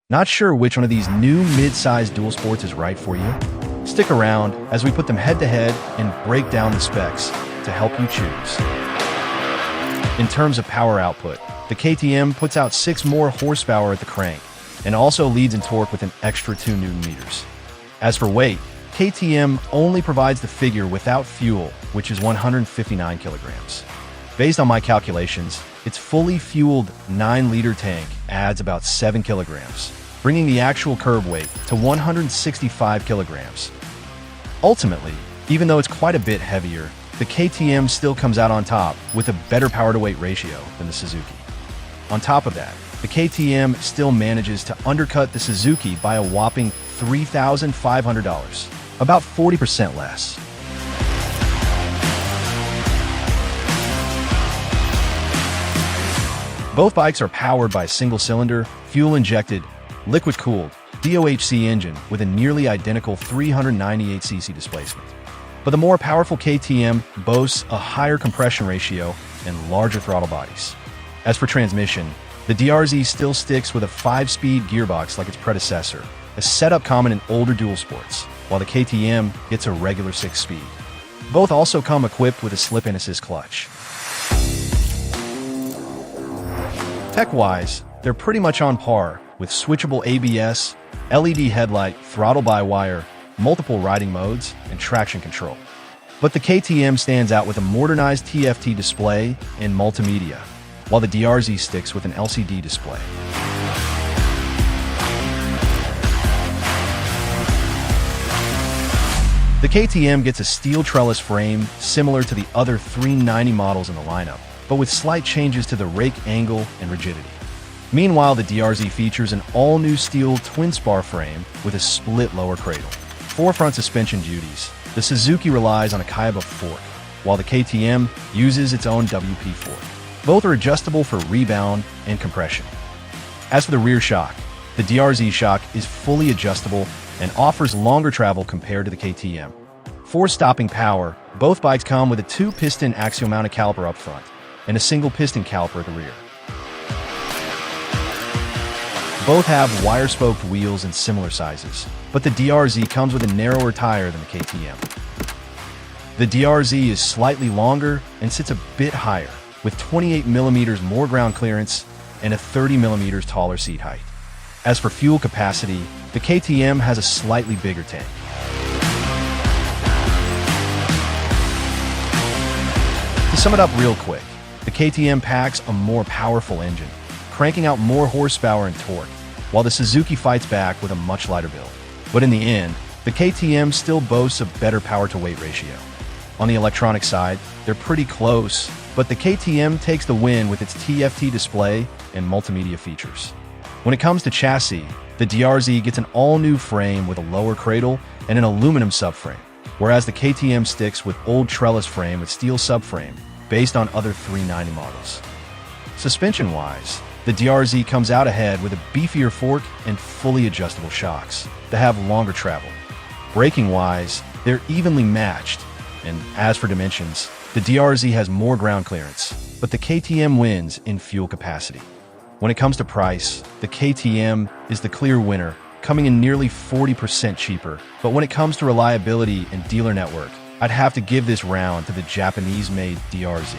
Not sure which one of these new mid-size dual sports is right for you? Stick around as we put them head-to-head and break down the specs to help you choose. In terms of power output, the KTM puts out 6 more horsepower at the crank and also leads in torque with an extra 2 Nm. As for weight, KTM only provides the figure without fuel, which is 159 kilograms. Based on my calculations, its fully fueled 9-liter tank adds about 7 kilograms, bringing the actual curb weight to 165 kilograms. Ultimately, even though it's quite a bit heavier, the KTM still comes out on top with a better power-to-weight ratio than the Suzuki. On top of that, the KTM still manages to undercut the Suzuki by a whopping $3,500, about 40% less. Both bikes are powered by a single-cylinder, fuel-injected, liquid-cooled DOHC engine with a nearly identical 398cc displacement. But the more powerful KTM boasts a higher compression ratio and larger throttle bodies. As for transmission, the DRZ still sticks with a 5-speed gearbox like its predecessor, a setup common in older dual sports, while the KTM gets a regular 6-speed. Both also come equipped with a slip-in assist clutch. Tech-wise, they're pretty much on par with switchable ABS, LED headlight, throttle-by-wire, multiple riding modes, and traction control. But the KTM stands out with a modernized TFT display and multimedia, while the DRZ sticks with an LCD display. The KTM gets a steel trellis frame similar to the other 390 models in the lineup, but with slight changes to the rake angle and rigidity. Meanwhile, the DRZ features an all-new steel twin-spar frame with a split lower cradle. For front suspension duties, the Suzuki relies on a Kaiba fork, while the KTM uses its own WP fork. Both are adjustable for rebound and compression. As for the rear shock, the DRZ shock is fully adjustable and offers longer travel compared to the KTM. For stopping power, both bikes come with a 2-piston axial-mounted caliper up front and a single-piston caliper at the rear. Both have wire-spoked wheels in similar sizes, but the DRZ comes with a narrower tire than the KTM. The DRZ is slightly longer and sits a bit higher, with 28 mm more ground clearance and a 30 mm taller seat height. As for fuel capacity, the KTM has a slightly bigger tank. To sum it up real quick, the KTM packs a more powerful engine, cranking out more horsepower and torque, while the Suzuki fights back with a much lighter build. But in the end, the KTM still boasts a better power-to-weight ratio. On the electronic side, they're pretty close, but the KTM takes the win with its TFT display and multimedia features. When it comes to chassis, the DRZ gets an all-new frame with a lower cradle and an aluminum subframe, whereas the KTM sticks with old trellis frame with steel subframe, based on other 390 models. Suspension-wise, the DRZ comes out ahead with a beefier fork and fully adjustable shocks that have longer travel. Braking-wise, they're evenly matched, and as for dimensions, the DRZ has more ground clearance, but the KTM wins in fuel capacity. When it comes to price, the KTM is the clear winner, coming in nearly 40% cheaper, but when it comes to reliability and dealer network, I'd have to give this round to the Japanese-made DRZ.